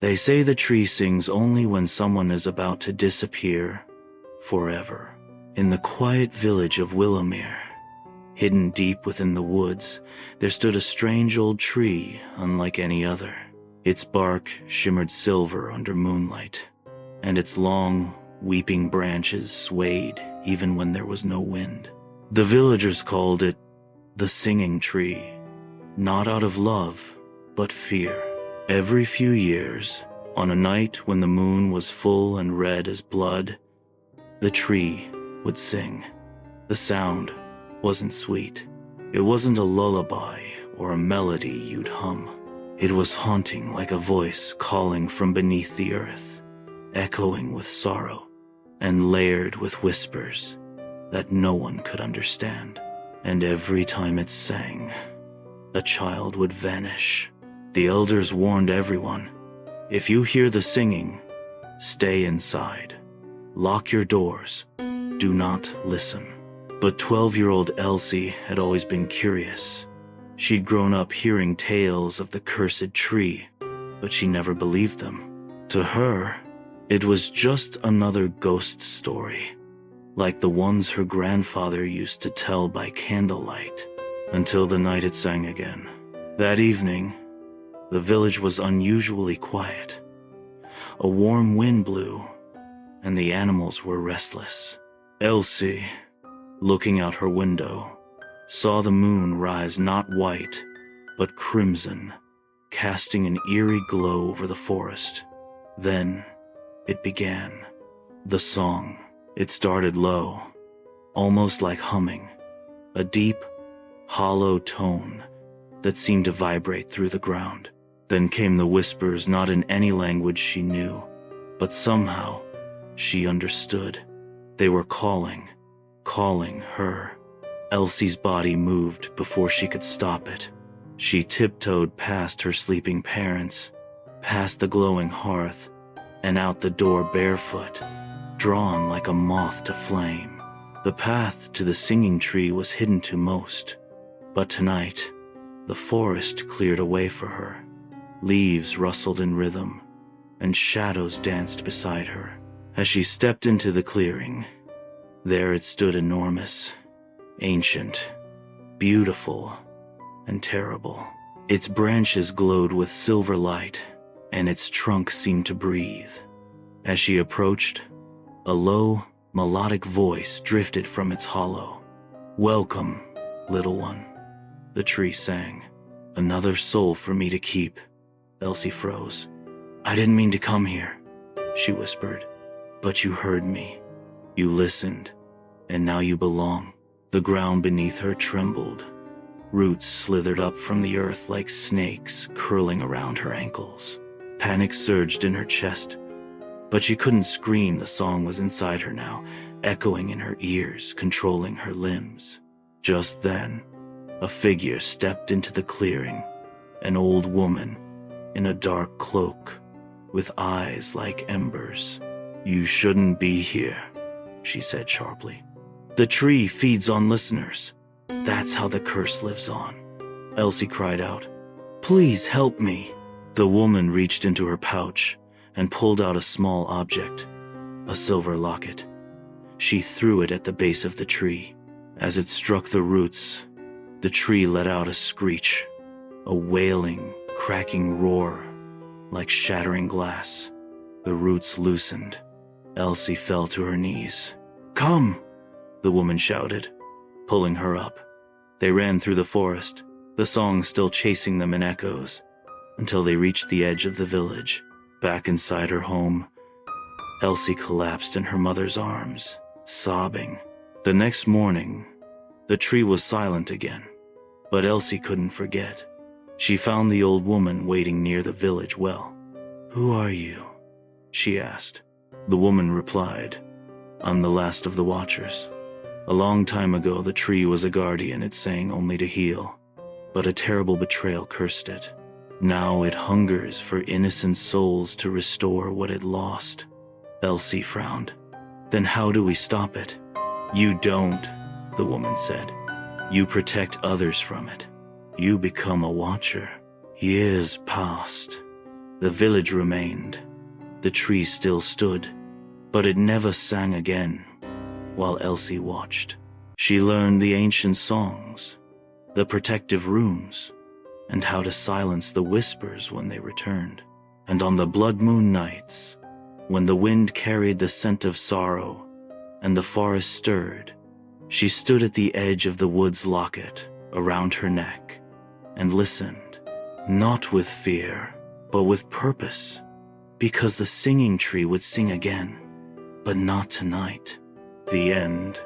They say the tree sings only when someone is about to disappear forever. In the quiet village of Willowmere, hidden deep within the woods, there stood a strange old tree unlike any other. Its bark shimmered silver under moonlight, and its long, weeping branches swayed even when there was no wind. The villagers called it the singing tree, not out of love, but fear. Every few years, on a night when the moon was full and red as blood, the tree would sing. The sound wasn't sweet. It wasn't a lullaby or a melody you'd hum. It was haunting, like a voice calling from beneath the earth, echoing with sorrow and layered with whispers that no one could understand. And every time it sang, a child would vanish. The elders warned everyone, if you hear the singing, stay inside. Lock your doors. Do not listen. But 12-year-old Elsie had always been curious. She'd grown up hearing tales of the cursed tree, but she never believed them. To her, it was just another ghost story, like the ones her grandfather used to tell by candlelight, until the night it sang again. That evening, the village was unusually quiet. A warm wind blew, and the animals were restless. Elsie, looking out her window, saw the moon rise not white, but crimson, casting an eerie glow over the forest. Then it began. The song. It started low, almost like humming, a deep, hollow tone that seemed to vibrate through the ground. Then came the whispers, not in any language she knew, but somehow she understood. They were calling her. Elsie's body moved before she could stop it. She tiptoed past her sleeping parents, past the glowing hearth, and out the door barefoot, drawn like a moth to flame. The path to the singing tree was hidden to most, but tonight, the forest cleared a way for her. Leaves rustled in rhythm, and shadows danced beside her. As she stepped into the clearing, there it stood, enormous, ancient, beautiful, and terrible. Its branches glowed with silver light, and its trunk seemed to breathe. As she approached, a low, melodic voice drifted from its hollow. "Welcome, little one," the tree sang. "Another soul for me to keep." Elsie froze. "I didn't mean to come here," she whispered. "But you heard me. You listened, and now you belong." The ground beneath her trembled. Roots slithered up from the earth like snakes curling around her ankles. Panic surged in her chest, but she couldn't scream. The song was inside her now, echoing in her ears, controlling her limbs. Just then, a figure stepped into the clearing, an old woman in a dark cloak, with eyes like embers. "You shouldn't be here," she said sharply. "The tree feeds on listeners. That's how the curse lives on." Elsie cried out, "Please help me." The woman reached into her pouch and pulled out a small object, a silver locket. She threw it at the base of the tree. As it struck the roots, the tree let out a screech, a wailing, cracking roar, like shattering glass. The roots loosened. Elsie fell to her knees. "Come!" the woman shouted, pulling her up. They ran through the forest, the song still chasing them in echoes, until they reached the edge of the village. Back inside her home, Elsie collapsed in her mother's arms, sobbing. The next morning, the tree was silent again, but Elsie couldn't forget. She found the old woman waiting near the village well. "Who are you?" she asked. The woman replied, "I'm the last of the Watchers. A long time ago, the tree was a guardian. It sang only to heal, but a terrible betrayal cursed it. Now it hungers for innocent souls to restore what it lost." Elsie frowned. "Then how do we stop it?" "You don't," the woman said. "You protect others from it. You become a Watcher." Years passed, The village remained. The tree still stood, but it never sang again. While Elsie watched, she learned the ancient songs, the protective runes, and how to silence the whispers when they returned. And on the blood moon nights, when the wind carried the scent of sorrow and the forest stirred, she stood at the edge of the wood's locket around her neck and listened, not with fear, but with purpose, because the singing tree would sing again, but not tonight. The end.